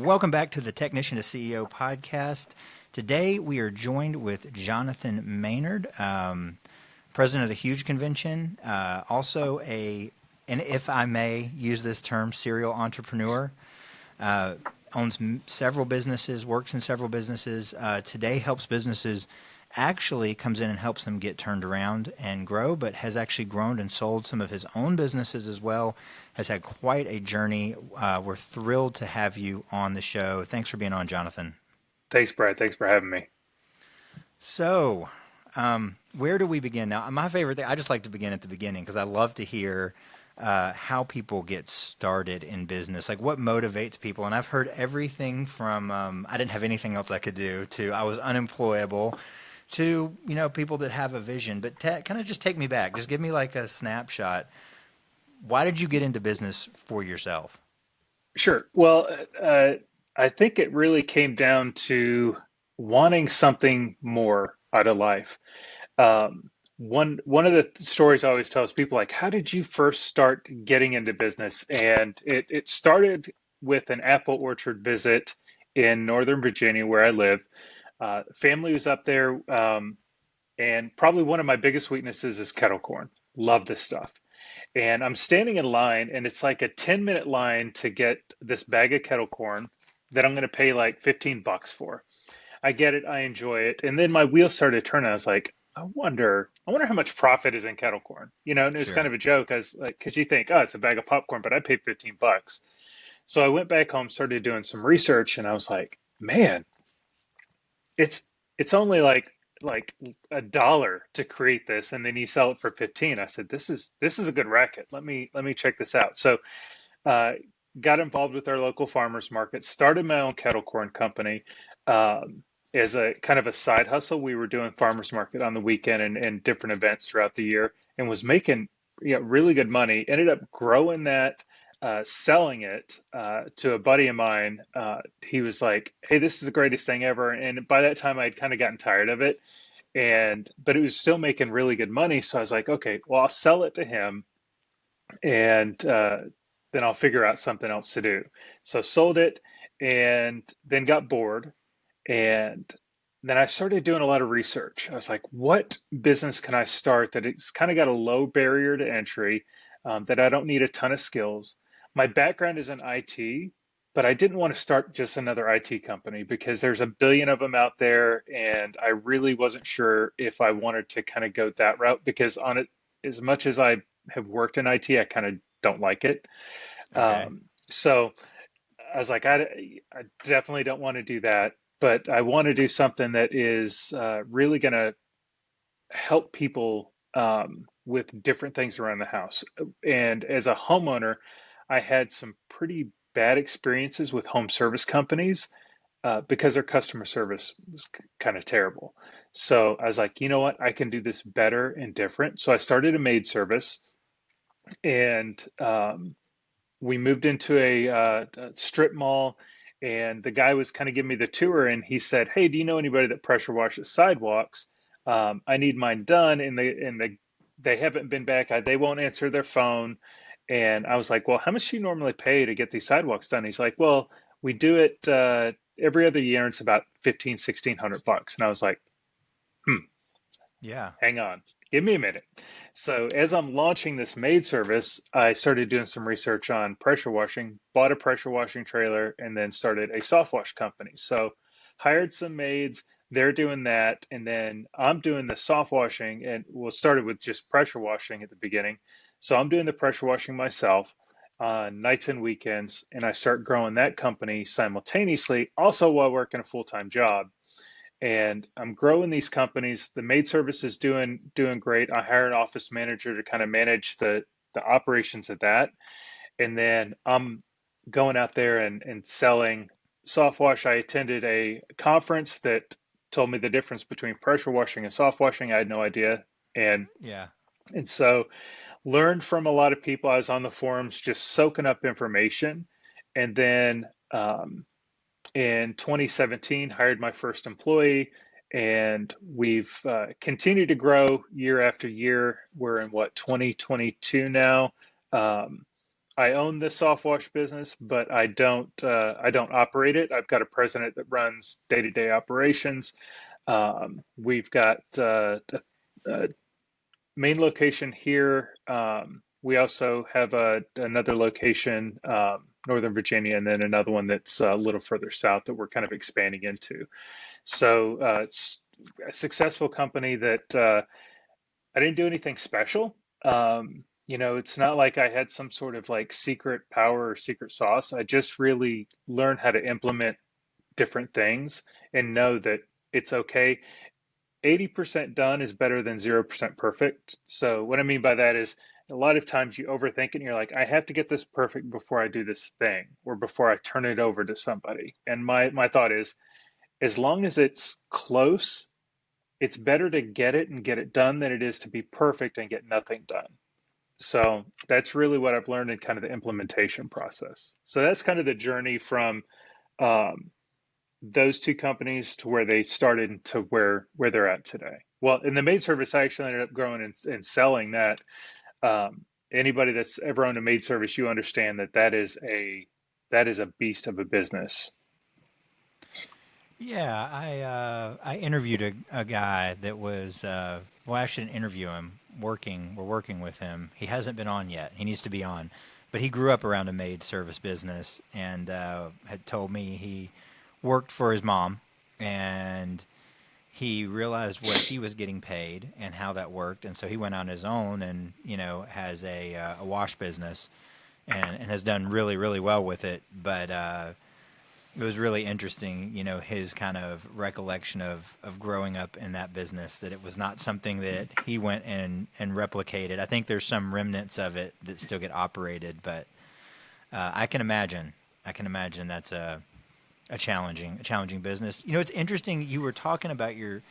Welcome back to the Technician to CEO podcast. Today we are joined with Jonathan Maynard, president of the Huge Convention, also and if I may use this term, serial entrepreneur. Owns several businesses, works in several businesses. Today helps businesses, actually comes in and helps them get turned around and grow, but has actually grown and sold some of his own businesses as well. Has had quite a journey. We're thrilled to have you on the show. Thanks for being on, Jonathan. Thanks, Brad. Thanks for having me. So, where do we begin? Now, my favorite thing, I just like to begin at the beginning because I love to hear how people get started in business, like what motivates people. And I've heard everything from I didn't have anything else I could do to I was unemployable to, people that have a vision. But kind of just take me back. Just give me like a snapshot. Why did you get into business for yourself? Sure. Well, I think it really came down to wanting something more out of life. One of the stories I always tell is people like, how did you first start getting into business? And it started with an apple orchard visit in Northern Virginia, where I live. Family was up there, and probably one of my biggest weaknesses is kettle corn. Love this stuff. And I'm standing in line, and it's like a 10-minute line to get this bag of kettle corn that I'm going to pay like 15 bucks for. I get it, I enjoy it. And then my wheels started turning. I was like, I wonder how much profit is in kettle corn. And it was kind Sure. of a joke as like, because you think, oh, it's a bag of popcorn, but I paid 15 bucks. So I went back home, started doing some research, and I was like, man, it's it's only like $1 to create this, and then you sell it for 15. I said, this is a good racket. Let me check this out. So uh, got involved with our local farmers market, started my own kettle corn company. Um, as a kind of a side hustle, we were doing farmers market on the weekend and different events throughout the year, and was making really good money. Ended up growing that, selling it to a buddy of mine. He was like, "Hey, this is the greatest thing ever," and by that time, I'd kind of gotten tired of it, and but it was still making really good money. So I was like, "Okay, well, I'll sell it to him, and then I'll figure out something else to do." So sold it, and then got bored, and then I started doing a lot of research. I was like, what business can I start that it's kind of got a low barrier to entry, that I don't need a ton of skills. My background is in IT, but I didn't want to start just another IT company because there's a billion of them out there, and I really wasn't sure if I wanted to kind of go that route because on it, as much as I have worked in IT, I kind of don't like it. Okay. So I was like, I definitely don't want to do that, but I want to do something that is really going to help people, with different things around the house. And as a homeowner, I had some pretty bad experiences with home service companies, because their customer service was kind of terrible. So I was like, you know what? I can do this better and different. So I started a maid service, and we moved into a strip mall, and the guy was kind of giving me the tour, and he said, "Hey, do you know anybody that pressure washes sidewalks? I need mine done." They haven't been back. They won't answer their phone. And I was like, "Well, how much do you normally pay to get these sidewalks done?" He's like, "Well, we do it every other year. And it's about 15, 1600 bucks." And I was like, "Hmm, Yeah. hang on, give me a minute." So as I'm launching this maid service, I started doing some research on pressure washing, bought a pressure washing trailer, and then started a soft wash company. So hired some maids, they're doing that, and then I'm doing the soft washing, and well, started with just pressure washing at the beginning. So I'm doing the pressure washing myself on nights and weekends, and I start growing that company simultaneously, also while working a full-time job. And I'm growing these companies. The maid service is doing great. I hired an office manager to kind of manage the operations of that, and then I'm going out there and selling soft wash. I attended a conference that told me the difference between pressure washing and soft washing. I had no idea, and Yeah. and so learned from a lot of people. I was on the forums just soaking up information, and then in 2017 hired my first employee, and we've continued to grow year after year. We're in what, 2022 now. um, I own the soft wash business, but I don't operate it. I've got a president that runs day-to-day operations. We've got a main location here. We also have another location, Northern Virginia, and then another one that's a little further south that we're kind of expanding into. So it's a successful company that I didn't do anything special. It's not like I had some sort of like secret power or secret sauce. I just really learned how to implement different things and know that it's okay. 80% done is better than 0% perfect. So what I mean by that is a lot of times you overthink it and you're like, I have to get this perfect before I do this thing or before I turn it over to somebody. And my thought is, as long as it's close, it's better to get it and get it done than it is to be perfect and get nothing done. So that's really what I've learned in kind of the implementation process. So that's kind of the journey from um, those two companies to where they started to where they're at today. Well, in the maid service, I actually ended up growing and selling that. Anybody that's ever owned a maid service, you understand that that is a beast of a business. Yeah, I interviewed a guy that was well, I shouldn't interview him. We're working with him. He hasn't been on yet. He needs to be on, but he grew up around a maid service business and had told me he worked for his mom, and he realized what he was getting paid and how that worked, and so he went on his own and has a wash business and has done really well with it, but. It was really interesting, his kind of recollection of growing up in that business, that it was not something that he went and replicated. I think there's some remnants of it that still get operated, but I can imagine. I can imagine that's a challenging business. It's interesting. You were talking about your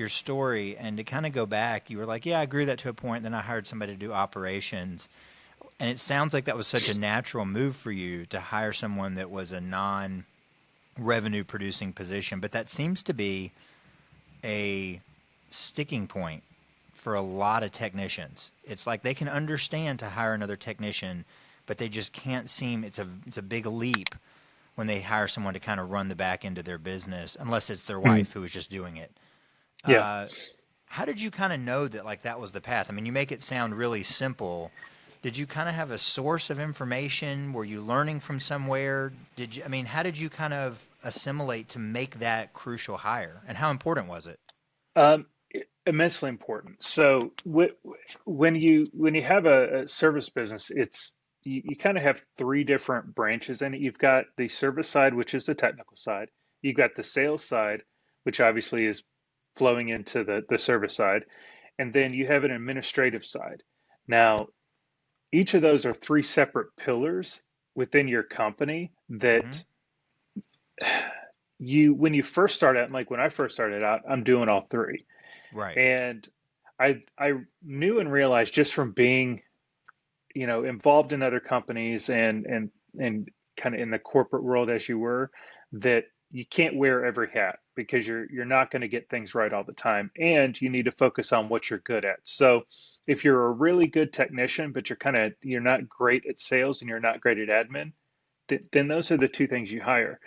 story, and to kind of go back, you were like, "Yeah, I grew that to a point. Then I hired somebody to do operations." And it sounds like that was such a natural move for you to hire someone that was a non revenue producing position, but that seems to be a sticking point for a lot of technicians. It's like they can understand to hire another technician, but they just can't seem it's a big leap when they hire someone to kind of run the back end of their business, unless it's their Hmm. wife who is just doing it. Yeah. Uh, how did you kind of know that like that was the path? I mean, you make it sound really simple. Did you kind of have a source of information? Were you learning from somewhere? I mean, how did you kind of assimilate to make that crucial hire? And how important was it? Um, Immensely important. So when you have a service business, you kind of have three different branches in it. You've got the service side, which is the technical side. You've got the sales side, which obviously is flowing into the service side, and then you have an administrative side. Now, each of those are three separate pillars within your company Mm-hmm. that when you first start out, like when I first started out, I'm doing all three. Right. And I knew and realized just from being, involved in other companies and kind of in the corporate world as you were, that you can't wear every hat because you're not going to get things right all the time, and you need to focus on what you're good at. So if you're a really good technician, but you're not great at sales and you're not great at admin, then those are the two things you hire.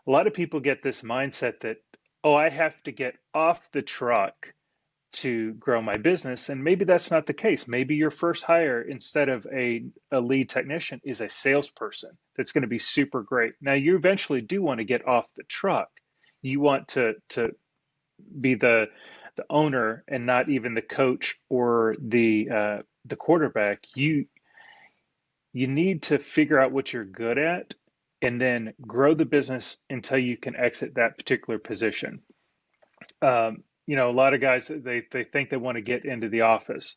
A lot of people get this mindset that, oh, I have to get off the truck to grow my business. And maybe that's not the case. Maybe your first hire, instead of a lead technician, is a salesperson that's going to be super great. Now, you eventually do want to get off the truck. You want to be the owner and not even the coach or the quarterback. You need to figure out what you're good at and then grow the business until you can exit that particular position. A lot of guys, they think they want to get into the office.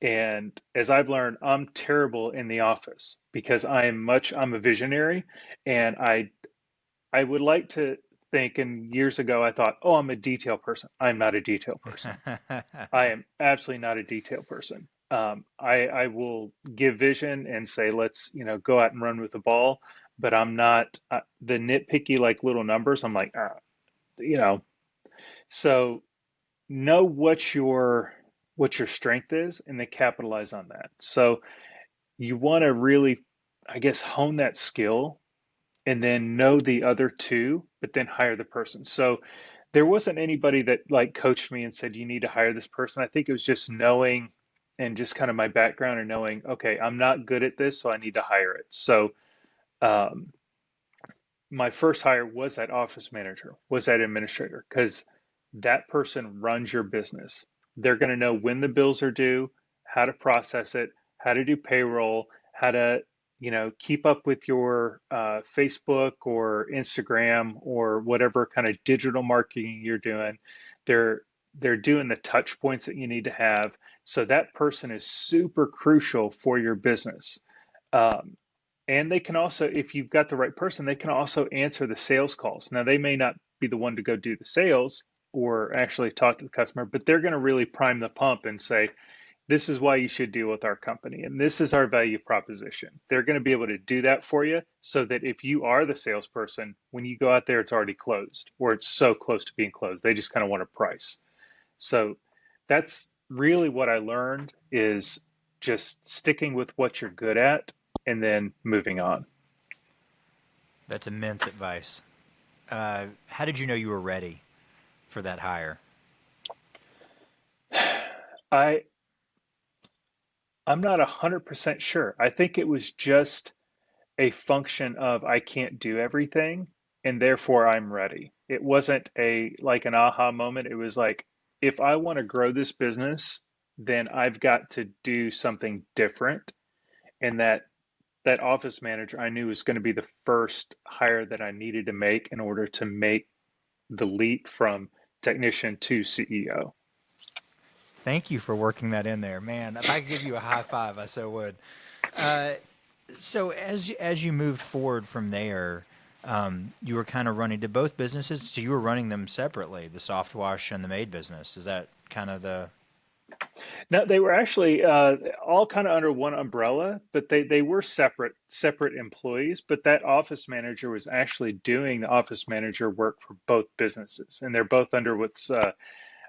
And as I've learned, I'm terrible in the office because I'm a visionary, and I would like to think, and years ago I thought, oh, I'm a detail person. I'm not a detail person. I am absolutely not a detail person. I will give vision and say, let's, go out and run with the ball, but I'm not the nitpicky, like little numbers. I'm like, you know, so know what your strength is and then capitalize on that. So you want to really I guess, hone that skill and then know the other two, but then hire the person. So there wasn't anybody that like coached me and said, you need to hire this person. I think it was just knowing and just kind of my background and knowing, okay, I'm not good at this, so I need to hire it. So um, my first hire was that office manager, was that administrator, because that person runs your business. They're going to know when the bills are due, how to process it, how to do payroll, how to, keep up with your Facebook or Instagram or whatever kind of digital marketing you're doing. They're they're doing the touch points that you need to have. So that person is super crucial for your business. Um, and they can also, if you've got the right person, they can also answer the sales calls. Now, they may not be the one to go do the sales or actually talk to the customer, but they're going to really prime the pump and say, this is why you should deal with our company. And this is our value proposition. They're going to be able to do that for you so that if you are the salesperson, when you go out there, it's already closed or it's so close to being closed. They just kind of want a price. So that's really what I learned is just sticking with what you're good at and then moving on. That's immense advice. How did you know you were ready for that hire? I I'm not 100% sure. I think it was just a function of I can't do everything and therefore I'm ready. It wasn't a like an aha moment. It was like if I want to grow this business, then I've got to do something different. And that office manager I knew was going to be the first hire that I needed to make in order to make the leap from technician to CEO. Thank you for working that in there, man. If I could give you a high five, I so would. Uh, so as you moved forward from there, you were kind of running to both businesses. So you were running them separately, the soft wash and the maid business. Is that kind of the No, they were actually all kind of under one umbrella, but they were separate employees. But that office manager was actually doing the office manager work for both businesses, and they're both under what's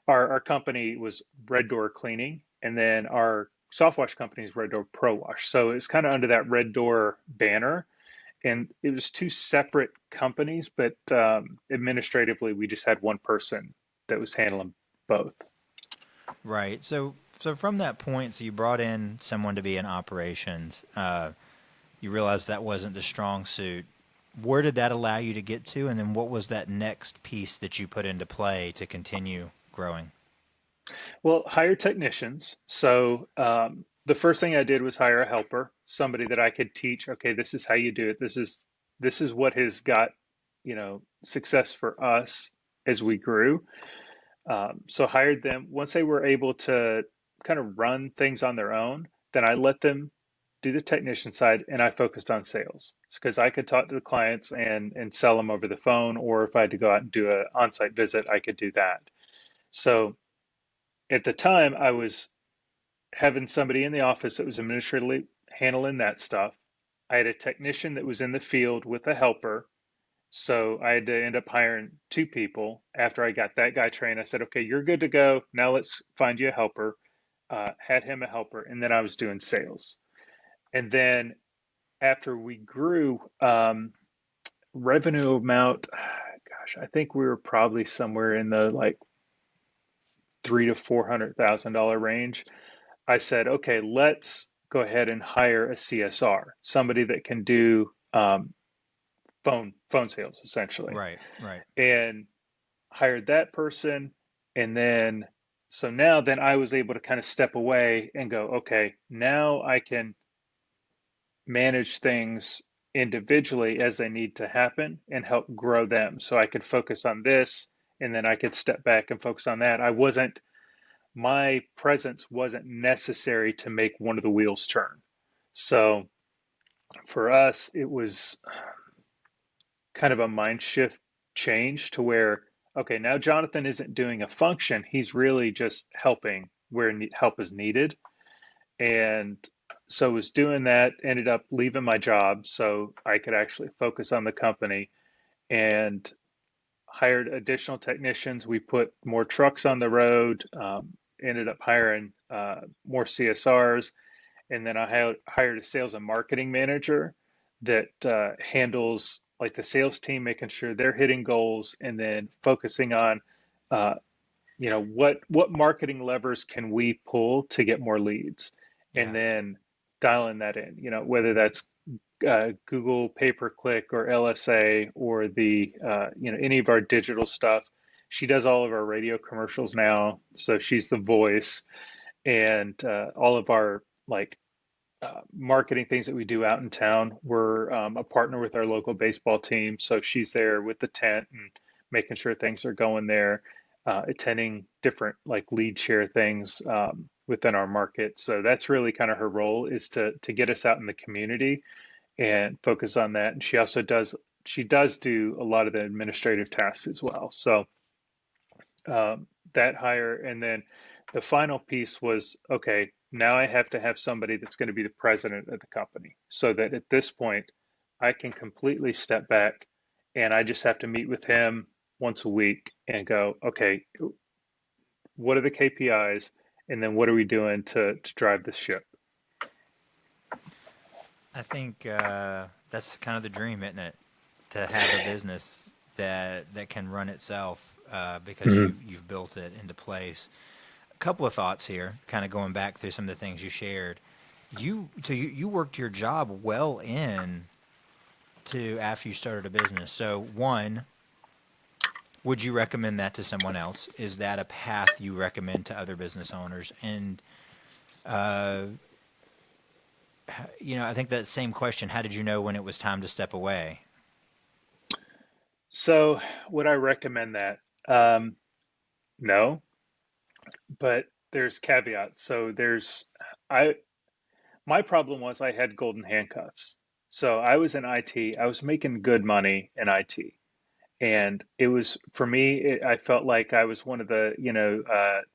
our company was Red Door Cleaning, and then our soft wash company is Red Door Pro Wash. So it's kind of under that Red Door banner, and it was two separate companies, but administratively we just had one person that was handling both. right? So from that point, so you brought in someone to be in operations. You realized that wasn't the strong suit. Where did that allow you to get to, and then what was that next piece that you put into play to continue growing? Well, hire technicians. So the first thing I did was hire a helper, somebody that I could teach. Okay, this is how you do it. This is what has got success for us as we grew. So hired them. Once they were able to kind of run things on their own, then I let them do the technician side, and I focused on sales because I could talk to the clients and sell them over the phone, or if I had to go out and do an on-site visit, I could do that. So at the time, I was having somebody in the office that was administratively handling that stuff. I had a technician that was in the field with a helper. So I had to end up hiring two people. After I got that guy trained, I said, okay, you're good to go. Now let's find you a helper. Had him a helper, and then I was doing sales. And then after we grew, revenue amount, gosh, I think we were probably somewhere in the like three to $400,000 range. I said, okay, let's go ahead and hire a CSR, somebody that can do phone sales essentially, Right, right. and hired that person. And then so now then I was able to kind of step away and go, okay, now I can manage things individually as they need to happen and help grow them. So I could focus on this and then I could step back and focus on that. I wasn't My presence wasn't necessary to make one of the wheels turn. So for us, it was kind of a mind shift change to where, okay, now Jonathan isn't doing a function. He's really just helping where help is needed. And so I was doing that, ended up leaving my job so I could actually focus on the company and hired additional technicians. We put more trucks on the road, ended up hiring more CSRs, and then I hired a sales and marketing manager. that handles like the sales team, making sure they're hitting goals, and then focusing on uh, what marketing levers can we pull to get more leads, and Yeah. then dialing that in. Whether that's Google pay per click or LSA or the any of our digital stuff. She does all of our radio commercials now, so she's the voice, and all of our like marketing things that we do out in town. We're a partner with our local baseball team, so she's there with the tent and making sure things are going there, attending different like lead share things within our market. So that's really kind of her role, is to get us out in the community and focus on that. And she does do a lot of the administrative tasks as well. So that hire, and then the final piece was, okay, now I have to have somebody that's going to be the president of the company, so that at this point I can completely step back and I just have to meet with him once a week and go, okay, what are the KPIs, and then what are we doing to drive this ship? I think that's kind of the dream, isn't it? To have a business that can run itself because Mhm. you've built it into place. A couple of thoughts here, kind of going back through some of the things you shared. You worked your job well in to after you started a business. So one, would you recommend that to someone else? Is that a path you recommend to other business owners? And uh, I think that same question: how did you know when it was time to step away? So would I recommend that? Um, no, but there's caveats. I my problem was I had golden handcuffs. So I was in IT. I was making good money in IT, and it was for me. I felt like I was one of the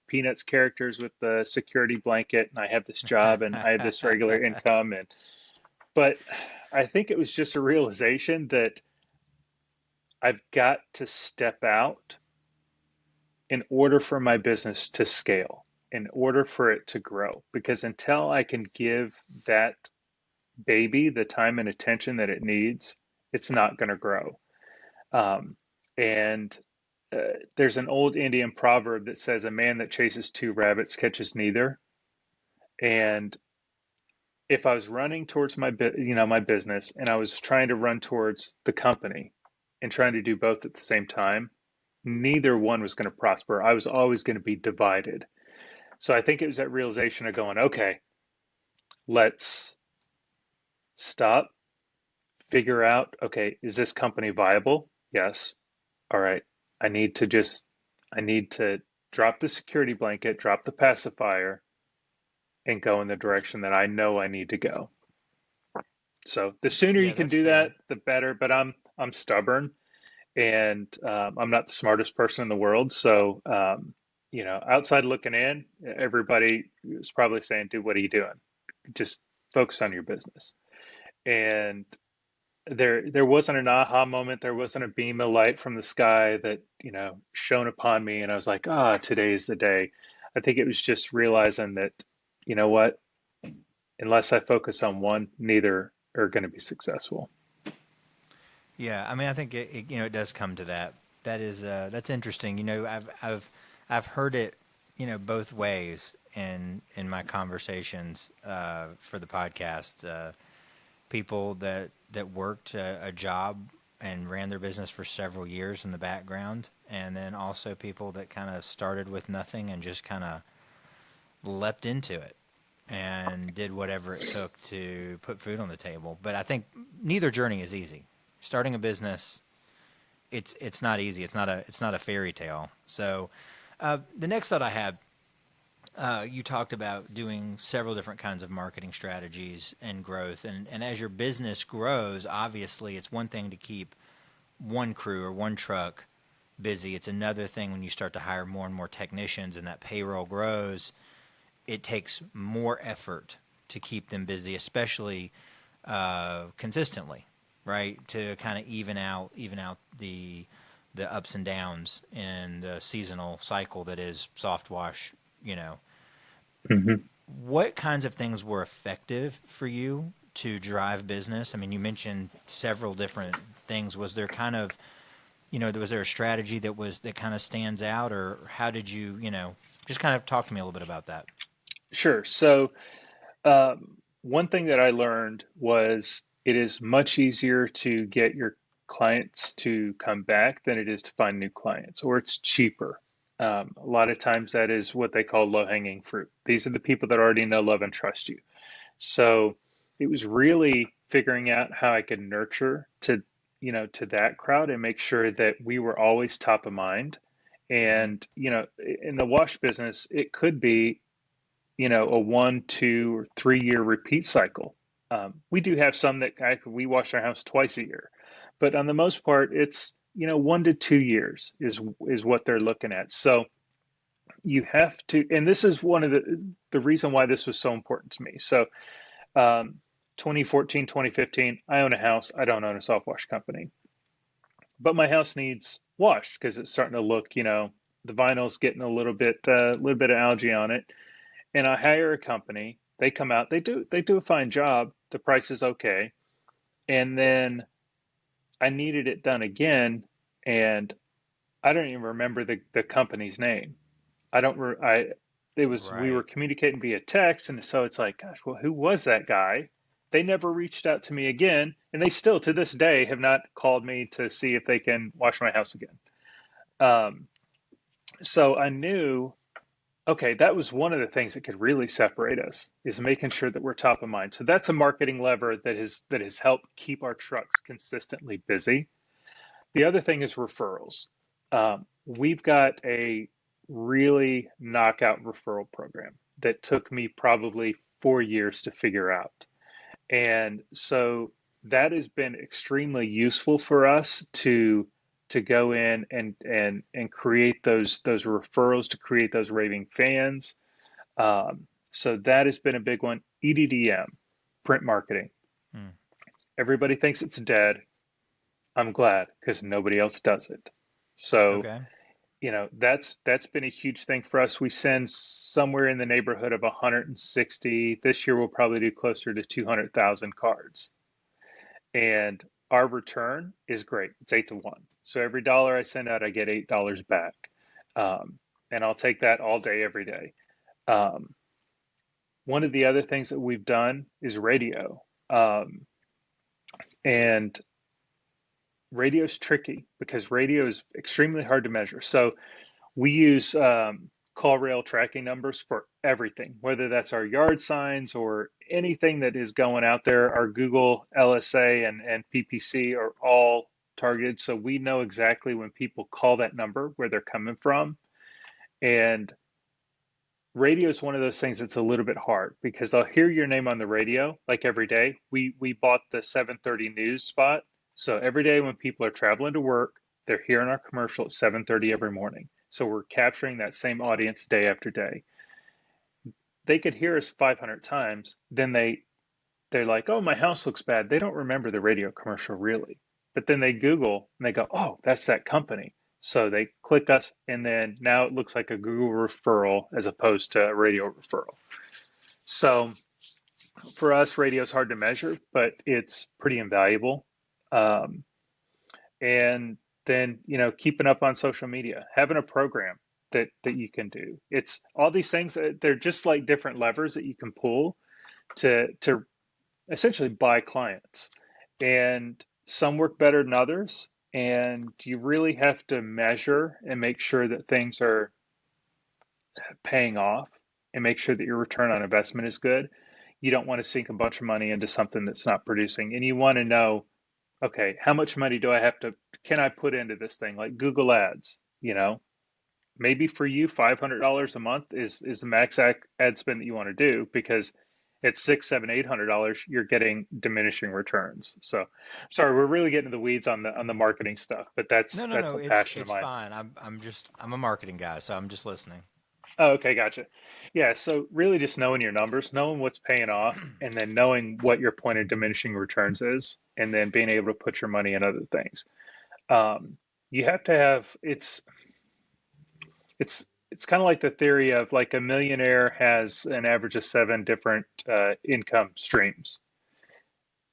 Peanuts characters with the security blanket, and I have this job and I have this regular income, but I think it was just a realization that I've got to step out in order for my business to scale, in order for it to grow. Because until I can give that baby the time and attention that it needs, it's not going to grow. Um, and there's an old Indian proverb that says, "A man that chases two rabbits catches neither." And if I was running towards my business, and I was trying to run towards the company and trying to do both at the same time, neither one was going to prosper. I was always going to be divided. So I think it was that realization of going, okay, let's stop, figure out, okay, is this company viable? Yes. All right. I need to just, I need to drop the security blanket, drop the pacifier, and go in the direction that I know I need to go. So the sooner you Yeah, can that's do that, fair. the better. But I'm stubborn, and I'm not the smartest person in the world. So outside looking in, everybody is probably saying, "Dude, what are you doing? Just focus on your business." And there wasn't an aha moment. There wasn't a beam of light from the sky that shone upon me, and I was like, "Ah, today's the day." I think it was just realizing that, you know what, unless I focus on one, neither are going to be successful. Yeah, I mean, I think it does come to that. That's interesting. I've heard it, both ways in my conversations for the podcast. People that worked a job and ran their business for several years in the background, and then also people that kind of started with nothing and just kind of leapt into it and did whatever it took to put food on the table. But I think neither journey is easy. Starting a business, it's not easy. It's not a fairy tale. So the next thought I had, you talked about doing several different kinds of marketing strategies and growth, and as your business grows, obviously it's one thing to keep one crew or one truck busy. It's another thing when you start to hire more and more technicians and that payroll grows. It takes more effort to keep them busy, especially consistently, right? To kind of even out the ups and downs in the seasonal cycle that is soft wash. You know, Hmm. what kinds of things were effective for you to drive business? I mean, you mentioned several different things. Was there kind of, was there a strategy that kind of stands out, or how did you, just kind of talk to me a little bit about that? Sure. So, one thing that I learned was it is much easier to get your clients to come back than it is to find new clients, or it's cheaper. A lot of times that is what they call low-hanging fruit. These are the people that already know, love, and trust you. So it was really figuring out how I could nurture to that crowd and make sure that we were always top of mind. Hmm. And, in the wash business, it could be a 1, 2, or 3 year repeat cycle. We do have some that we wash our house twice a year, but on the most part, it's 1 to 2 years is what they're looking at. So you have to, and this is one of the reason why this was so important to me. So, 2014, 2015, I own a house. I don't own a soft wash company, but my house needs washed because it's starting to look, the vinyl's getting a little bit of algae on it, and I hire a company. They come out, they do a fine job. The price is okay. And then I needed it done again, and I don't even remember the company's name. I don't re- I it was we were Right. communicating via text, and so it's like, gosh, well, who was that guy? They never reached out to me again, and they still to this day have not called me to see if they can wash my house again. Um, so I knew, okay, that was one of the things that could really separate us is making sure that we're top of mind. So that's a marketing lever that has helped keep our trucks consistently busy. The other thing is referrals. We've got a really knockout referral program that took me probably 4 years to figure out. And so that has been extremely useful for us to go in and create those referrals, to create those raving fans. So that has been a big one. EDDM, print marketing. Hmm. Everybody thinks it's dead. I'm glad because nobody else does it. So, Okay. that's been a huge thing for us. We send somewhere in the neighborhood of 160. This year we'll probably do closer to 200,000 cards. And our return is great. It's 8 to 1. So every dollar I send out, I get $8 back. And I'll take that all day, every day. Um, One of the other things that we've done is radio. And radio's tricky because radio is extremely hard to measure. So we use call rail tracking numbers for everything, whether that's our yard signs or anything that is going out there. Our Google LSA and PPC are all targeted. So we know exactly when people call that number, where they're coming from. And radio is one of those things that's a little bit hard because I'll hear your name on the radio like every day. We bought the 7:30 news spot. So every day when people are traveling to work, they're hearing our commercial at 7:30 every morning. So we're capturing that same audience day after day. They could hear us 500 times, then they're like, "Oh, my house looks bad." They don't remember the radio commercial really. But then they Google and they go, "Oh, that's that company." So they click us, and then now it looks like a Google referral as opposed to a radio referral. So for us, radio is hard to measure, but it's pretty invaluable. Um, and then, keeping up on social media, having a program that you can do. It's all these things. They're just like different levers that you can pull to essentially buy clients. And some work better than others. And you really have to measure and make sure that things are paying off and make sure that your return on investment is good. You don't want to sink a bunch of money into something that's not producing. And you want to know, okay, how much money can I put into this thing? Like Google Ads, maybe for you, $500 a month is the max ad spend that you want to do because at six, seven, $800, you're getting diminishing returns. So, sorry, we're really getting into the weeds on the marketing stuff, but that's No, no, that's no. a It's passion of it's mine. fine. I'm a marketing guy, so I'm just listening. Oh, okay, gotcha. Yeah, so really just knowing your numbers, knowing what's paying off, and then knowing what your point of diminishing returns is, and then being able to put your money in other things. Um, you have to have it's kind of like the theory of like a millionaire has an average of seven different income streams.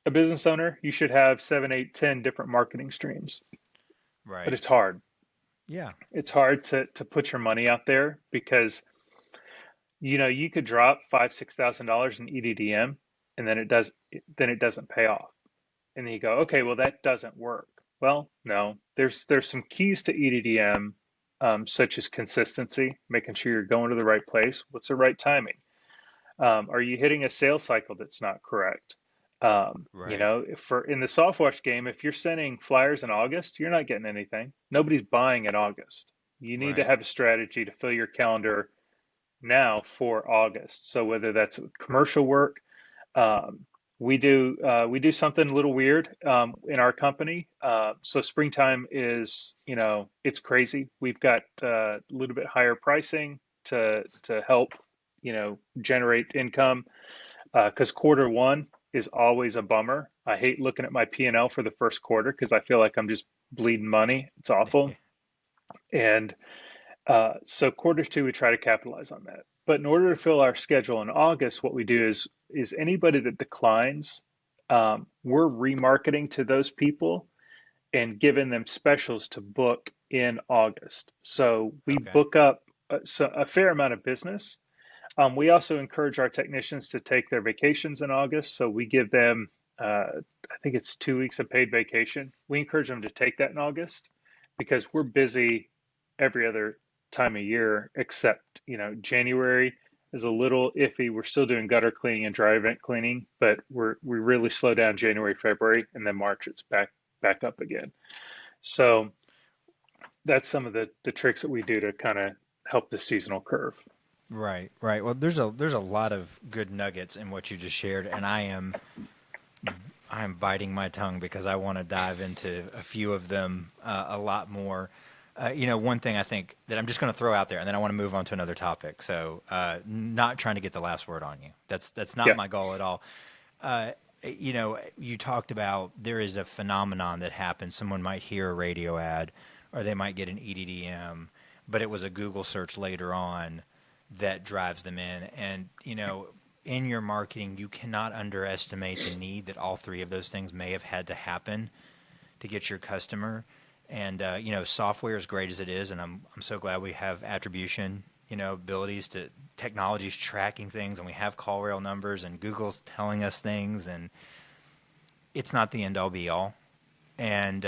a business owner, you should have 7, 8, 10 different marketing streams. But Right. it's hard. Yeah. It's hard to put your money out there because you could drop five, $6,000 in EDDM and then it doesn't pay off. And then you go, okay, well that doesn't work. Well, no, there's some keys to EDDM, such as consistency, making sure you're going to the right place. What's the right timing? Are you hitting a sales cycle that's not correct? Right. For in the softwash game, if you're sending flyers in August, you're not getting anything. Nobody's buying in August. You need to Right. have a strategy to fill your calendar now for August. So whether that's commercial work, um, we do something a little weird in our company. So springtime is, it's crazy. We've got a little bit higher pricing to help, generate income. Because quarter one is always a bummer. I hate looking at my P&L for the first quarter because I feel like I'm just bleeding money. It's awful. And so quarter two, we try to capitalize on that. But in order to fill our schedule in August, what we do is anybody that declines, we're remarketing to those people and giving them specials to book in August. So we Okay. book up a fair amount of business. We also encourage our technicians to take their vacations in August. So we give them, I think it's 2 weeks of paid vacation. We encourage them to take that in August because we're busy every other time of year except, January is a little iffy. We're still doing gutter cleaning and dry vent cleaning, but we really slow down January, February, and then March it's back up again. So that's some of the tricks that we do to kind of help the seasonal curve. Right. Right. Well, there's a lot of good nuggets in what you just shared, and I'm biting my tongue because I want to dive into a few of them a lot more. One thing I think that I'm just going to throw out there, and then I want to move on to another topic. So, not trying to get the last word on you. That's not Yeah. my goal at all. You talked about there is a phenomenon that happens. Someone might hear a radio ad, or they might get an EDDM, but it was a Google search later on that drives them in. And in your marketing, you cannot underestimate the need that all three of those things may have had to happen to get your customer. And software as great as it is, and I'm so glad we have attribution, abilities to technologies tracking things, and we have call rail numbers, and Google's telling us things, and it's not the end all be all. And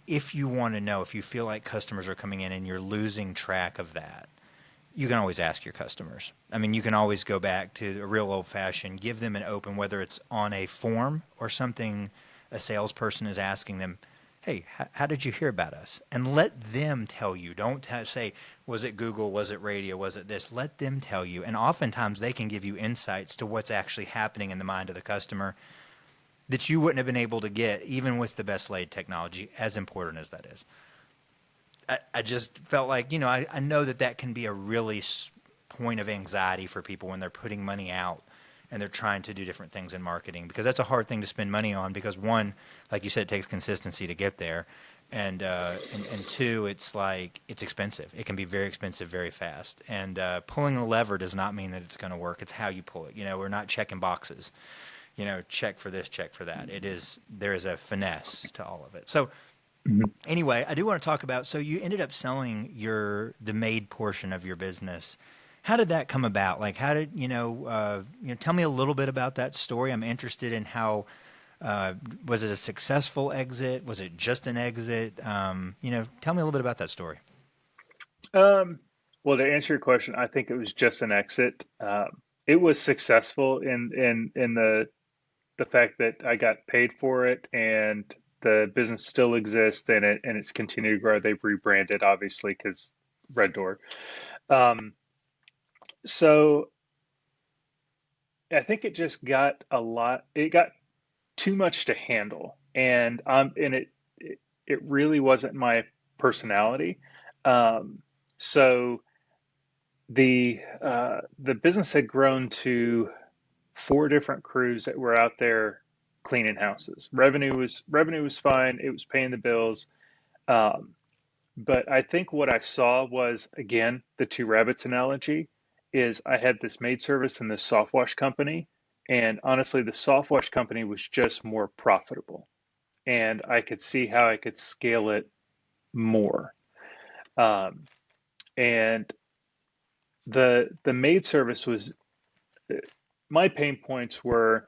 if you want to know, if you feel like customers are coming in and you're losing track of that, you can always ask your customers. I mean, you can always go back to a real old fashioned, give them an open, whether it's on a form or something a salesperson is asking them, hey, how did you hear about us? And let them tell you. Don't say, was it Google? Was it radio? Was it this? Let them tell you. And oftentimes they can give you insights to what's actually happening in the mind of the customer that you wouldn't have been able to get even with the best laid technology, as important as that is. I just felt like, I know that can be a really point of anxiety for people when they're putting money out and they're trying to do different things in marketing, because that's a hard thing to spend money on, because one, like you said, it takes consistency to get there. And two, it's expensive. It can be very expensive very fast. And pulling a lever does not mean that it's going to work. It's how you pull it. We're not checking boxes. Check for this, check for that. There is a finesse to all of it. So Mhm. anyway, I do want to talk about, so you ended up selling the made portion of your business. How did that come about? Like, how did, tell me a little bit about that story. I'm interested in how, was it a successful exit? Was it just an exit? Tell me a little bit about that story. Um, well, to answer your question, I think it was just an exit. It was successful in the fact that I got paid for it and the business still exists and it's continued to grow. They've rebranded, obviously, because Red Door. Um, so I think it just got a lot. It got too much to handle, and it really wasn't my personality. Um, so the business had grown to four different crews that were out there cleaning houses. Revenue was fine. It was paying the bills. Um, but I think what I saw was, again, the two rabbits analogy is I had this maid service and this soft wash company, And honestly, the soft wash company was just more profitable, and I could see how I could scale it more. Um, and the maid service was my pain points were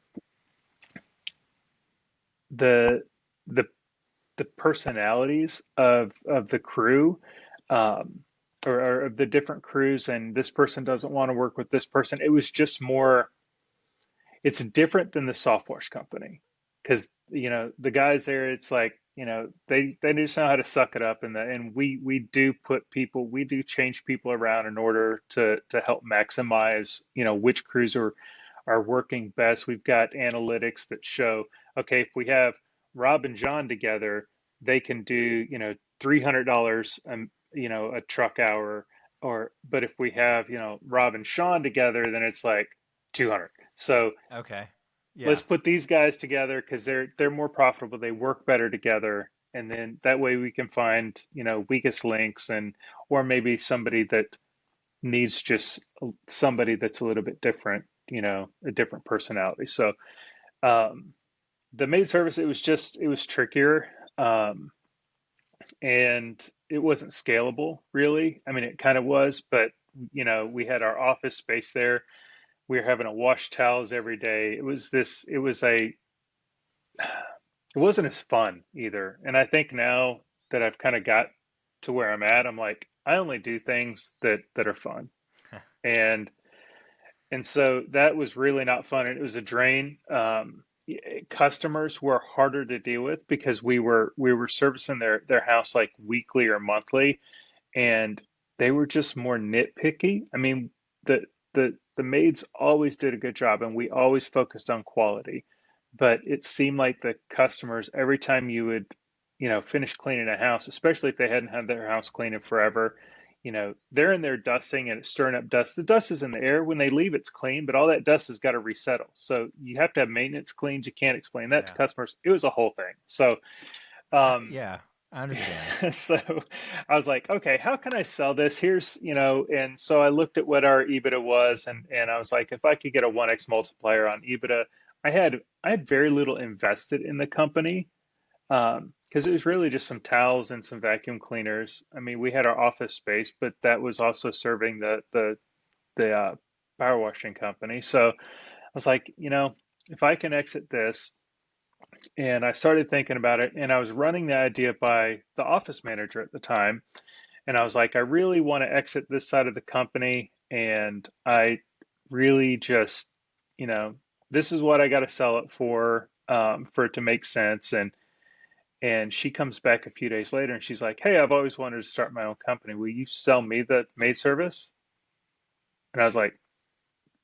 the the the personalities of the crew, um, or of the different crews, and this person doesn't want to work with this person. It was just more. It's different than the soft wash company because the guys there. It's like they just know how to suck it up, and we do we do change people around in order to help maximize which crews are working best. We've got analytics that show, okay, if we have Rob and John together, they can do, $300, a truck hour, but if we have, Rob and Sean together, then it's like 200. So Okay. Yeah. let's put these guys together because they're more profitable. They work better together. And then that way we can find, weakest links or maybe somebody that needs just somebody that's a little bit different, a different personality. So um, the maid service, it was trickier, um, and it wasn't scalable really. I mean, it kind of was, but we had our office space there. We were having to wash towels every day. It wasn't as fun either. And I think now that I've kind of got to where I'm at, I'm like, I only do things that are fun. And so that was really not fun, and it was a drain. Customers were harder to deal with because we were servicing their house like weekly or monthly, and they were just more nitpicky. I mean, the maids always did a good job, and we always focused on quality, but it seemed like the customers, every time you would, finish cleaning a house, especially if they hadn't had their house cleaned in forever, they're in there dusting and it's stirring up dust. The dust is in the air. When they leave, it's clean, but all that dust has got to resettle. So you have to have maintenance cleans. You can't explain that to Yeah. customers. It was a whole thing. So, um, Yeah. I understand. so I was like, okay, how can I sell this? And so I looked at what our EBITDA was, and I was like, if I could get a 1x multiplier on EBITDA, I had very little invested in the company, because it was really just some towels and some vacuum cleaners. I mean, we had our office space, but that was also serving the power washing company. So I was like, if I can exit this, and I started thinking about it, and I was running the idea by the office manager at the time, and I was like, I really want to exit this side of the company, and I really just, you know, this is what I got to sell it for it to make sense. And she comes back a few days later and she's like, "Hey, I've always wanted to start my own company. Will you sell me the maid service?" And I was like,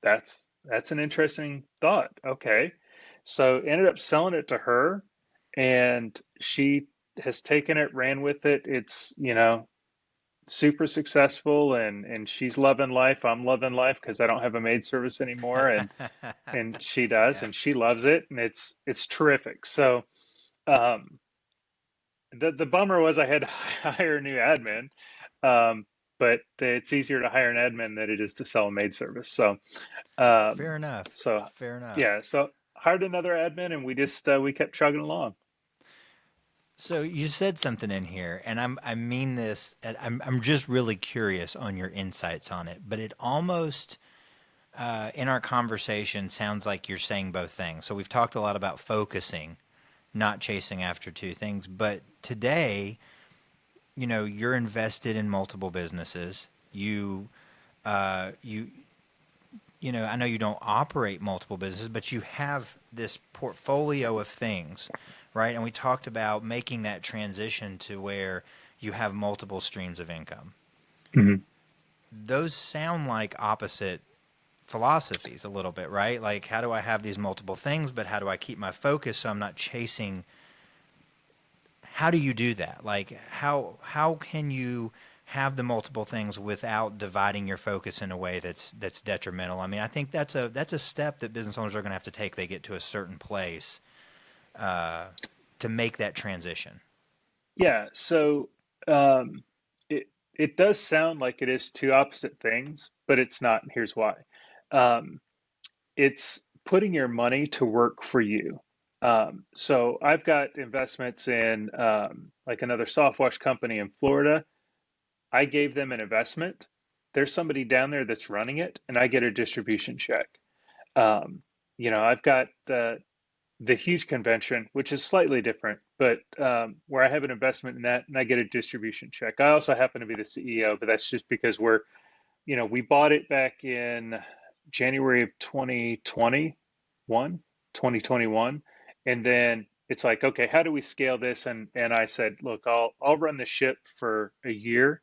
that's an interesting thought. Okay. So ended up selling it to her, and she has taken it, ran with it. It's, super successful, and she's loving life. I'm loving life because I don't have a maid service anymore, and she does, Yeah. and she loves it, and it's terrific. So um the bummer was I had to hire a new admin. Um, but it's easier to hire an admin than it is to sell a maid service. Fair Um, enough. so Fair enough. yeah, so hired another admin, and we kept chugging along. So you said something in here, and I mean this. And I'm just really curious on your insights on it. But it almost in our conversation sounds like you're saying both things. So we've talked a lot about focusing, not chasing after two things. But today, you're invested in multiple businesses. You I know you don't operate multiple businesses, but you have this portfolio of things, right? And we talked about making that transition to where you have multiple streams of income. Hmm. Those sound like opposite philosophies a little bit, right? Like, how do I have these multiple things, but how do I keep my focus so I'm not chasing? How do you do that? Like, how can you have the multiple things without dividing your focus in a way that's detrimental? I mean, I think that's a step that business owners are going to have to take. They get to a certain place uh, to make that transition. Yeah, so um, it does sound like it is two opposite things, but it's not, and here's why. Um, it's putting your money to work for you. So I've got investments in like another soft wash company in Florida. I gave them an investment. There's somebody down there that's running it, and I get a distribution check. Um, I've got the huge convention, which is slightly different, but where I have an investment in that and I get a distribution check. I also happen to be the CEO, but that's just because we bought it back in January of 2021, and then it's like, okay, how do we scale this? And I said, look, I'll run the ship for a year,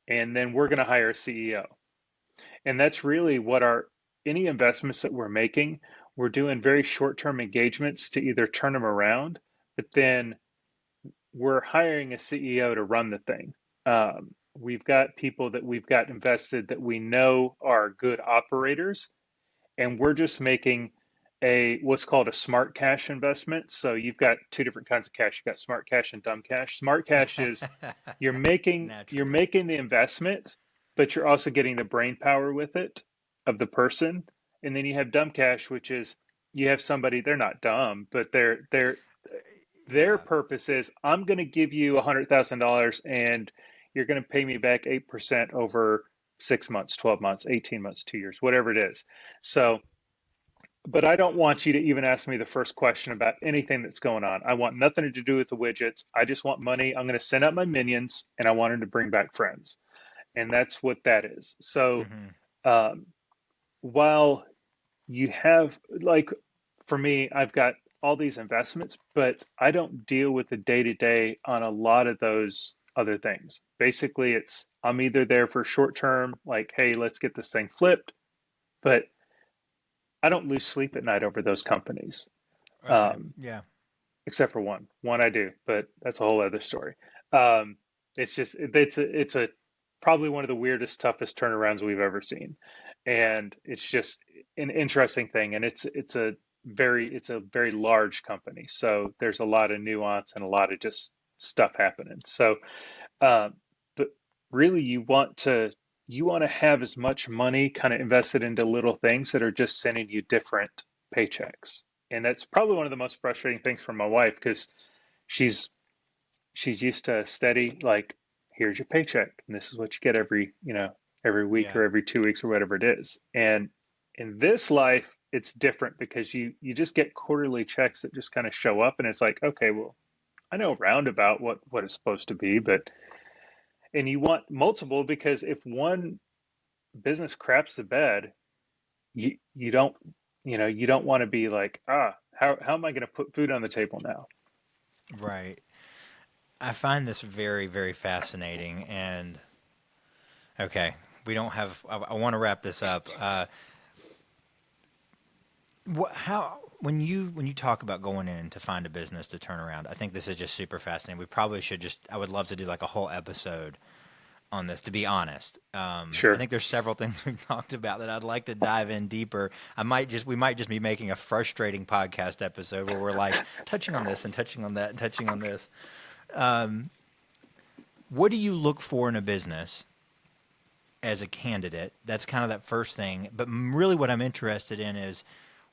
and then we're going to hire a CEO. And that's really what our any investments that we're making, we're doing very short-term engagements to either turn them around, but then we're hiring a CEO to run the thing. We've got people that we've got invested that we know are good operators, and we're just making a what's called a smart cash investment. So you've got two different kinds of cash. You've got smart cash and dumb cash. Smart cash is you're Naturally. making the investment, but you're also getting the brain power with it of the person. And then you have dumb cash, which is you have somebody, they're not dumb, but their Yeah. purpose is I'm going to give you $100,000 and you're going to pay me back 8% over 6 months, 12 months, 18 months, 2 years, whatever it is. So but I don't want you to even ask me the first question about anything that's going on. I want nothing to do with the widgets. I just want money. I'm going to send out my minions and I want them to bring back friends. And that's what that is. So Hmm. um, while you have, like, for me, I've got all these investments, but I don't deal with the day to day on a lot of those other things. Basically, it's I'm either there for short term, like, hey, let's get this thing flipped, but I don't lose sleep at night over those companies. Okay. Um, Yeah. except for one. One I do, but that's a whole other story. Um, it's a probably one of the weirdest, toughest turnarounds we've ever seen, and it's just an interesting thing. And it's a very large company, so there's a lot of nuance and a lot of just stuff happening. So, um, but really, you want to have as much money kind of invested into little things that are just sending you different paychecks. And that's probably one of the most frustrating things for my wife because she's she's used to a steady, like, here's your paycheck and this is what you get every week Yeah. or every 2 weeks or whatever it is. And in this life, it's different because you just get quarterly checks that just kind of show up and it's like, okay, well, I know roundabout what it's supposed to be, but and you want multiple because if one business craps the bed, you don't you don't want to be like, how am I going to put food on the table now? Right. I find this very, very fascinating. And okay, we don't have. I want to wrap this up. How when you talk about going in to find a business to turn around, I think this is just super fascinating. We probably should just. I would love to do like a whole episode on this. To be honest, I Sure. think there's several things we've talked about that I'd like to dive in deeper. We might just be making a frustrating podcast episode where we're like touching on this and touching on that and touching on this. What do you look for in a business as a candidate? That's kind of that first thing. But really, what I'm interested in is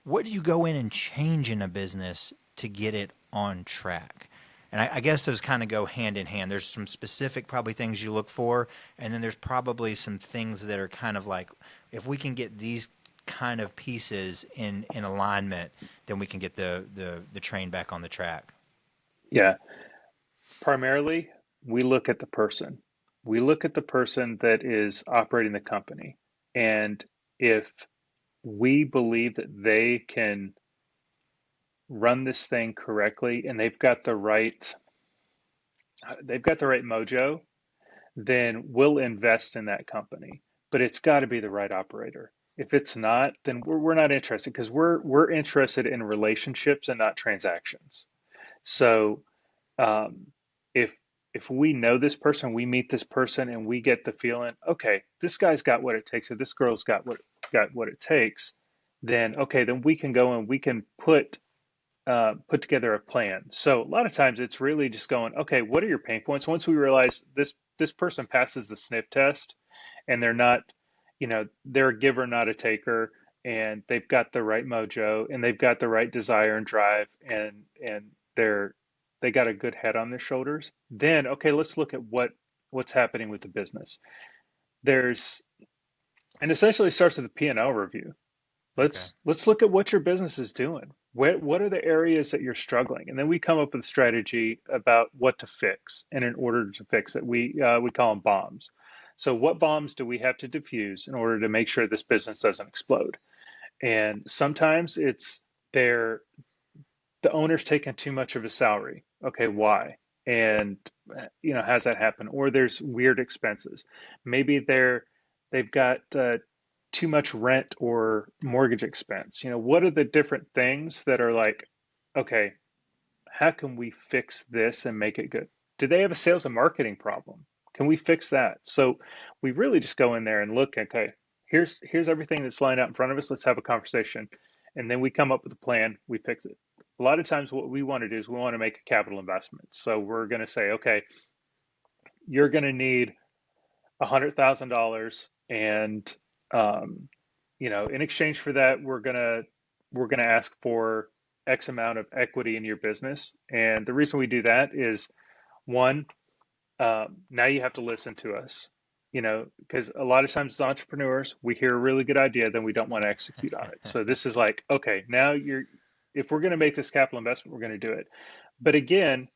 what do you go in and change in a business to get it on track? And I guess those kind of go hand in hand. There's some specific probably things you look for, and then there's probably some things that are kind of like if we can get these kind of pieces in alignment, then we can get the train back on the track. Yeah. Primarily, we look at the person. We look at the person that is operating the company. And if we believe that run this thing correctly and they've got the right mojo, then we'll invest in that company. But it's got to be the right operator. If it's not, then we're not interested because we're interested in relationships and not transactions. So um, if if we know this person, we meet this person, and we get the feeling, okay, this guy's got what it takes, or this girl's got what it takes, then okay, then we can go and we can put together a plan. So a lot of times it's really just going, okay, what are your pain points? Once we realize this person passes the sniff test and they're not, they're a giver, not a taker. and they've got the right mojo and they've got the right desire and drive and they're they got a good head on their shoulders, then okay, let's look at what's happening with the business. There's and essentially it starts with a P&L review. Okay. Let's look at what your business is doing. What are the areas that you're struggling? And then we come up with a strategy about what to fix. And in order to fix it, we call them bombs. So what bombs do we have to diffuse in order to make sure this business doesn't explode? And sometimes it's their the owner's taking too much of a salary. Okay, why? And has that happen? Or there's weird expenses. Maybe they've got too much rent or mortgage expense. What are the different things that are like, okay, how can we fix this and make it good? Do they have a sales and marketing problem? Can we fix that? So we really just go in there and look, okay, here's everything that's lined out in front of us. Let's have a conversation. And then we come up with a plan, we fix it. A lot of times what we want to do is we want to make a capital investment. So we're going to say, okay, you're going to need $100,000 and in exchange for that, we're gonna ask for X amount of equity in your business. And the reason we do that is one, now you have to listen to us, because a lot of times as entrepreneurs, we hear a really good idea, then we don't want to execute on it. So this is like, okay, if we're going to make this capital investment, we're going to do it. But again,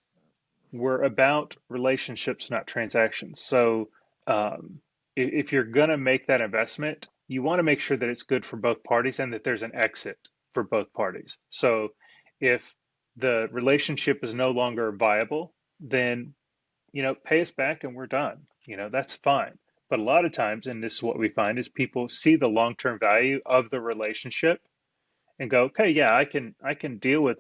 we're about relationships, not transactions. So if you're going to make that investment, you want to make sure that it's good for both parties and that there's an exit for both parties. So if the relationship is no longer viable, then pay us back and we're done. That's fine. But a lot of times, and this is what we find, is people see the long-term value of the relationship and go, okay, yeah, I can deal with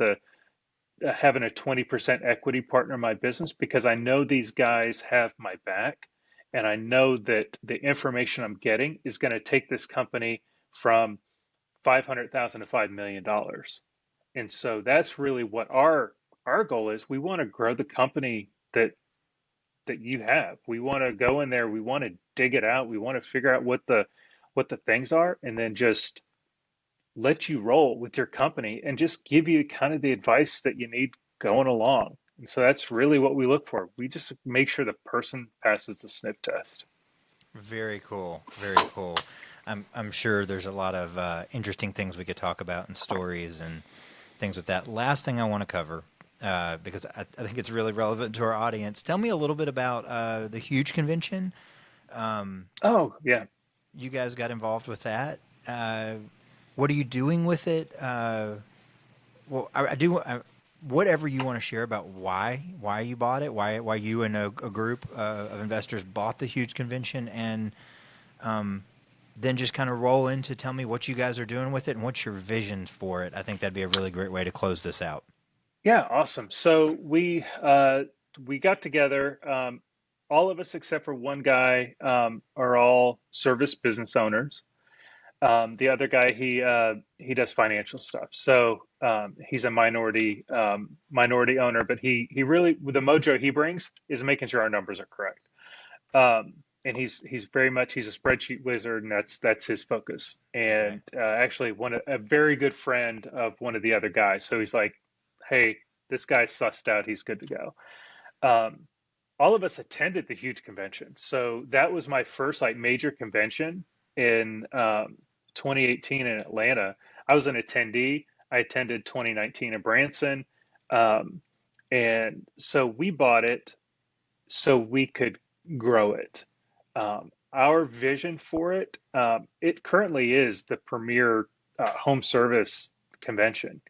having a 20% equity partner in my business because I know these guys have my back and I know that the information I'm getting is going to take this company from 500,000 to $5 million. And so that's really what our goal is. We want to grow the company that you have. We want to go in there, we want to dig it out, we want to figure out what the things are and then just let you roll with your company and just give you kind of the advice that you need going along. And so that's really what we look for. We just make sure the person passes the sniff test. Very cool. Very cool. I'm sure there's a lot of interesting things we could talk about and stories and things with that. Last thing I want to cover, because I think it's really relevant to our audience. Tell me a little bit about the Huge Convention. Um, Oh, yeah. you guys got involved with that. What are you doing with it? Well, I do. Whatever you want to share about why you bought it, why you and a group of investors bought the Huge Convention, and then just kind of roll into tell me what you guys are doing with it and what's your vision for it. I think that'd be a really great way to close this out. Yeah, awesome. So we got together. All of us except for one guy are all service business owners. The other guy, he does financial stuff. So he's a minority owner, but he really with the mojo he brings is making sure our numbers are correct. And he's very much he's a spreadsheet wizard, and that's his focus. Okay. And actually, a very good friend of one of the other guys. So he's like, hey, this guy's sussed out. He's good to go. Um, all of us attended the huge convention. So that was my first like major convention in 2018 in Atlanta. I was an attendee. I attended 2019 in Branson. Um, and so we bought it so we could grow it. Our vision for it, it currently is the premier home service convention.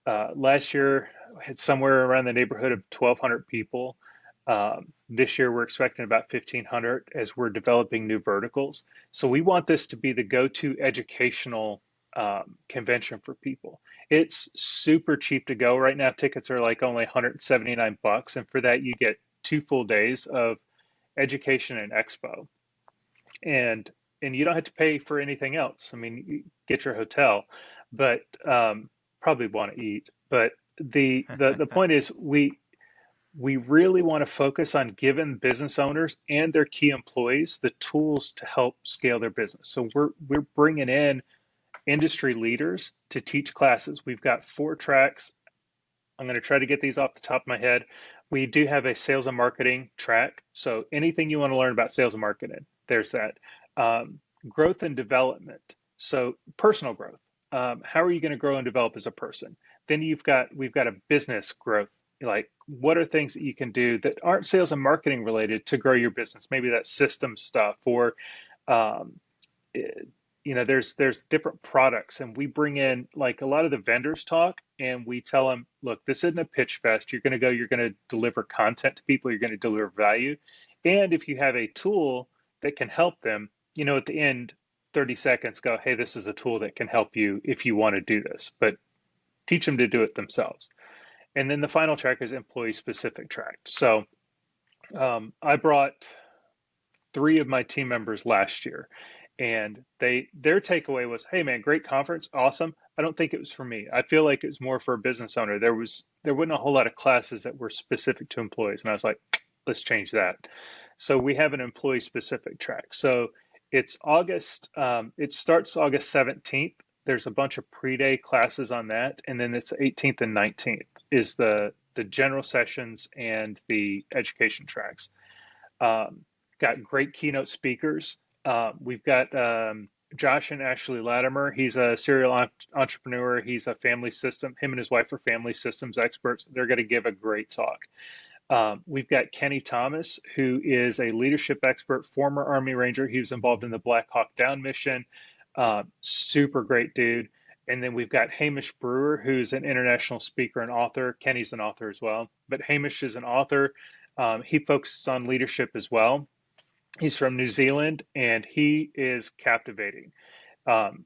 Last year, we had somewhere around the neighborhood of 1,200 people. This year, we're expecting about 1,500 as we're developing new verticals. So we want this to be the go-to educational convention for people. It's super cheap to go. Right now, tickets are like only 179 bucks, and for that, you get 2 full days of education and expo. And you don't have to pay for anything else. I mean, you get your hotel, but probably want to eat. But the point is, we really want to focus on giving business owners and their key employees the tools to help scale their business. So we're bringing in industry leaders to teach classes. We've got 4 tracks. I'm going to try to get these off the top of my head. We do have a sales and marketing track. So anything you want to learn about sales and marketing, there's that. Growth and development. So personal growth. How are you going to grow and develop as a person? Then we've got a business growth. Like, what are things that you can do that aren't sales and marketing related to grow your business? Maybe that's system stuff, or um, there's different products, and we bring in, like, a lot of the vendors talk, and we tell them, look, this isn't a pitch fest. You're going to deliver content to people, you're going to deliver value. And if you have a tool that can help them, at the end, 30 seconds, go, hey, this is a tool that can help you if you want to do this, but teach them to do it themselves. And then the final track is employee specific track. So I brought 3 of my team members last year, and their takeaway was, hey man, great conference, awesome. I don't think it was for me. I feel like it was more for a business owner. There wasn't a whole lot of classes that were specific to employees, and I was like, let's change that. So we have an employee specific track. So it's August. It starts August 17th. There's a bunch of pre-day classes on that, and then it's the 18th and 19th is the general sessions and the education tracks. Um, got great keynote speakers. We've got Josh and Ashley Latimer. He's a serial entrepreneur. He's a family system. Him and his wife are family systems experts. They're going to give a great talk. We've got Kenny Thomas, who is a leadership expert, former Army Ranger. He was involved in the Black Hawk Down mission. Super great dude. And then we've got Hamish Brewer, who's an international speaker and author. Kenny's an author as well, but Hamish is an author. He focuses on leadership as well. He's from New Zealand, and he is captivating.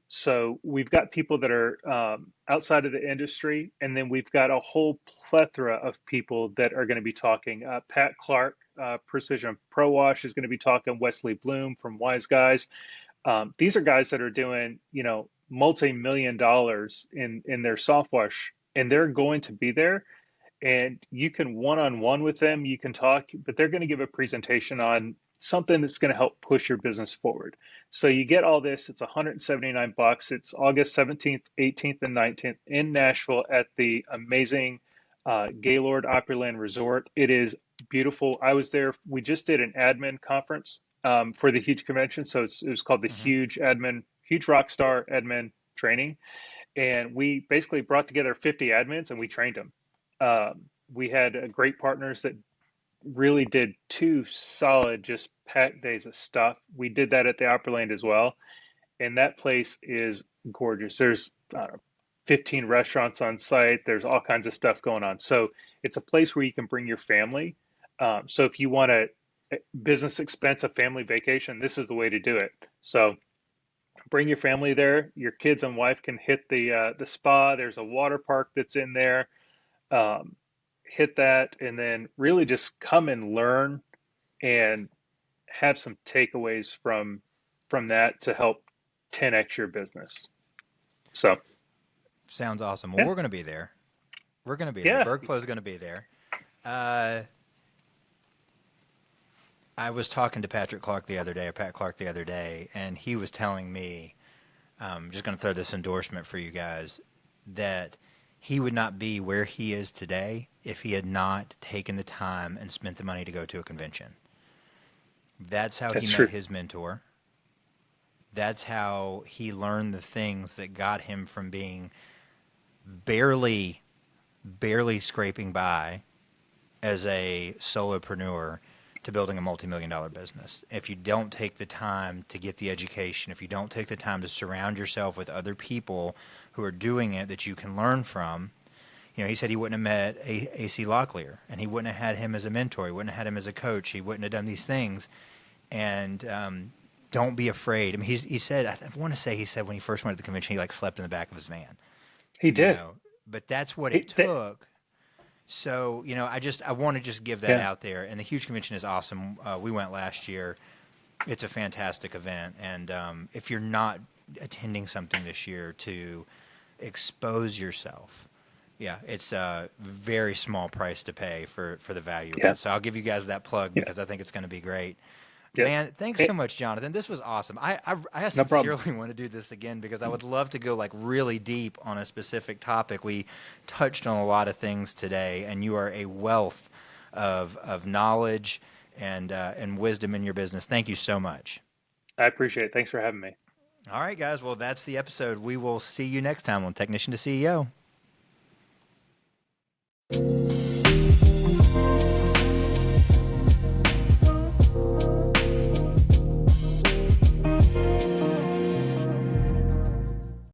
So we've got people that are outside of the industry, and then we've got a whole plethora of people that are going to be talking. Pat Clark, Precision Pro Wash, is going to be talking. Wesley Bloom from Wise Guys. These are guys that are doing, multi-million dollars in their soft wash, and they're going to be there. And you can one-on-one with them, you can talk, but they're going to give a presentation on something that's going to help push your business forward. So you get all this. It's $179. It's August 17th, 18th, and 19th in Nashville at the amazing Gaylord Opryland Resort. It is beautiful. I was there. We just did an admin conference for the Huge Convention. So it was called the Mm-hmm. Huge Rockstar Admin Training. And we basically brought together 50 admins and we trained them. We had great partners that really did 2 solid, just packed days of stuff. We did that at the Opryland as well, and that place is gorgeous. There's 15 restaurants on site. There's all kinds of stuff going on. So it's a place where you can bring your family. So if you want a business expense, a family vacation, this is the way to do it. So bring your family there. Your kids and wife can hit the spa. There's a water park that's in there. Um, Hit that, and then really just come and learn and have some takeaways from that to help 10x your business. So Sounds awesome. Well, yeah, we're going to be there. We're going to be there. yeah, Bergflow is going to be there. Uh, I was talking to Pat Clark the other day, and he was telling me, just going to throw this endorsement for you guys, that he would not be where he is today if he had not taken the time and spent the money to go to a convention. That's how he that's met true. his mentor. That's how he learned the things that got him from being barely, barely scraping by as a solopreneur to building a multi-million-dollar business. If you don't take the time to get the education, if you don't take the time to surround yourself with other people who are doing it that you can learn from, he said he wouldn't have met A.C. Locklear, and he wouldn't have had him as a mentor. He wouldn't have had him as a coach. He wouldn't have done these things. And don't be afraid. I mean, he said, I want to say he said when he first went to the convention, he slept in the back of his van, He did. but that's what He, it that, took. So, I want to just give that yeah, out there. And the Huge Convention is awesome. We went last year. It's a fantastic event. And if you're not attending something this year, to expose yourself. Yeah, it's a very small price to pay for the value of yeah, it. So I'll give you guys that plug yeah. because I think it's going to be great. Yep. Man, thanks Eh, so much, Jonathan. This was awesome. I no problem. sincerely want to do this again because I would love to go like really deep on a specific topic. We touched on a lot of things today, and you are a wealth of knowledge and wisdom in your business. Thank you so much. I appreciate it. Thanks for having me. All right, guys. Well, that's the episode. We will see you next time on Technician to CEO.